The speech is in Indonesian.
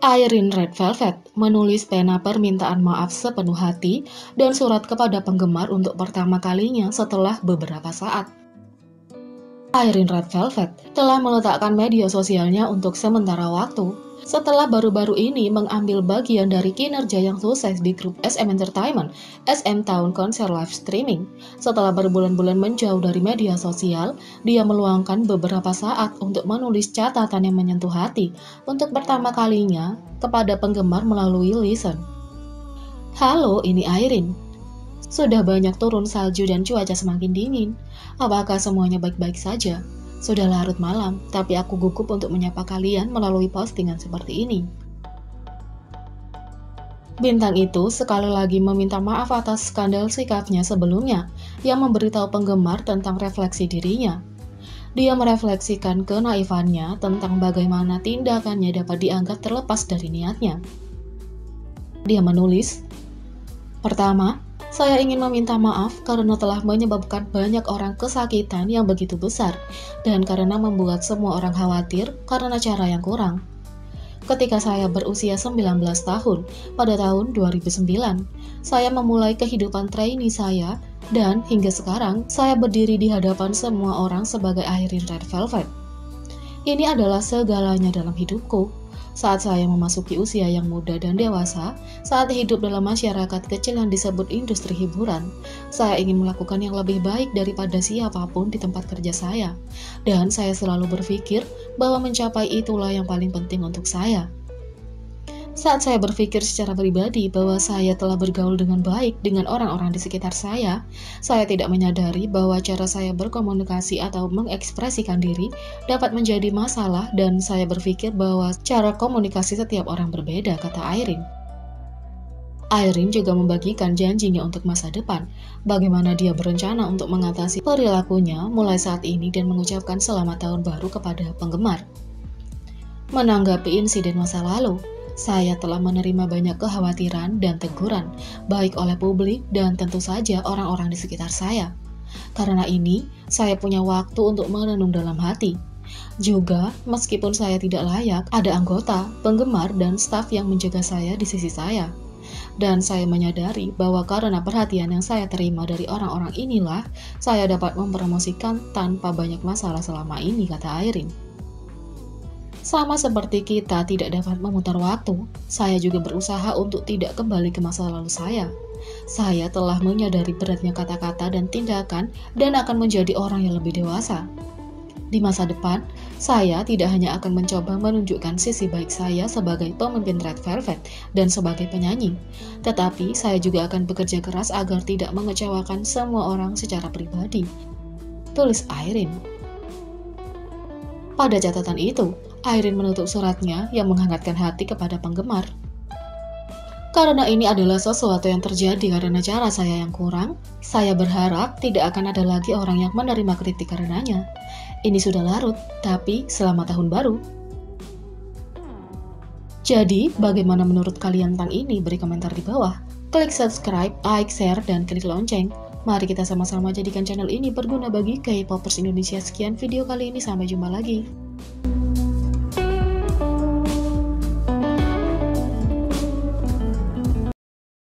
Irene Red Velvet menulis pena permintaan maaf sepenuh hati dan surat kepada penggemar untuk pertama kalinya setelah beberapa saat. Irene Red Velvet telah meletakkan media sosialnya untuk sementara waktu setelah baru-baru ini mengambil bagian dari kinerja yang sukses di grup SM Entertainment, SM Town Konser Live Streaming. Setelah berbulan-bulan menjauh dari media sosial, dia meluangkan beberapa saat untuk menulis catatan yang menyentuh hati untuk pertama kalinya kepada penggemar melalui Listen. Halo, ini Irene. Sudah banyak turun salju dan cuaca semakin dingin. Apakah semuanya baik-baik saja? Sudah larut malam, tapi aku gugup untuk menyapa kalian melalui postingan seperti ini. Bintang itu sekali lagi meminta maaf atas skandal sikapnya sebelumnya yang memberitahu penggemar tentang refleksi dirinya. Dia merefleksikan kenaifannya tentang bagaimana tindakannya dapat dianggap terlepas dari niatnya. Dia menulis, "Pertama, saya ingin meminta maaf karena telah menyebabkan banyak orang kesakitan yang begitu besar dan karena membuat semua orang khawatir karena cara yang kurang. Ketika saya berusia 19 tahun, pada tahun 2009, saya memulai kehidupan trainee saya dan hingga sekarang saya berdiri di hadapan semua orang sebagai Irene Red Velvet. Ini adalah segalanya dalam hidupku. Saat saya memasuki usia yang muda dan dewasa, saat hidup dalam masyarakat kecil yang disebut industri hiburan, saya ingin melakukan yang lebih baik daripada siapapun di tempat kerja saya. Dan saya selalu berpikir bahwa mencapai itulah yang paling penting untuk saya. Saat saya berpikir secara pribadi bahwa saya telah bergaul dengan baik dengan orang-orang di sekitar saya tidak menyadari bahwa cara saya berkomunikasi atau mengekspresikan diri dapat menjadi masalah dan saya berpikir bahwa cara komunikasi setiap orang berbeda," kata Irene. Irene juga membagikan janjinya untuk masa depan, bagaimana dia berencana untuk mengatasi perilakunya mulai saat ini dan mengucapkan selamat tahun baru kepada penggemar. Menanggapi insiden masa lalu, saya telah menerima banyak kekhawatiran dan teguran, baik oleh publik dan tentu saja orang-orang di sekitar saya. Karena ini, saya punya waktu untuk merenung dalam hati. Juga, meskipun saya tidak layak, ada anggota, penggemar, dan staf yang menjaga saya di sisi saya. Dan saya menyadari bahwa karena perhatian yang saya terima dari orang-orang inilah, saya dapat mempromosikan tanpa banyak masalah selama ini, kata Irene. Sama seperti kita tidak dapat memutar waktu, saya juga berusaha untuk tidak kembali ke masa lalu saya. Saya telah menyadari beratnya kata-kata dan tindakan dan akan menjadi orang yang lebih dewasa. Di masa depan, saya tidak hanya akan mencoba menunjukkan sisi baik saya sebagai pemimpin Red Velvet dan sebagai penyanyi, tetapi saya juga akan bekerja keras agar tidak mengecewakan semua orang secara pribadi, tulis Irene. Pada catatan itu, Irene menutup suratnya yang menghangatkan hati kepada penggemar. Karena ini adalah sesuatu yang terjadi karena cara saya yang kurang, saya berharap tidak akan ada lagi orang yang menerima kritik karenanya. Ini sudah larut, tapi selamat tahun baru. Jadi, bagaimana menurut kalian tentang ini? Beri komentar di bawah. Klik subscribe, like, share, dan klik lonceng. Mari kita sama-sama jadikan channel ini berguna bagi K-popers Indonesia. Sekian video kali ini, sampai jumpa lagi.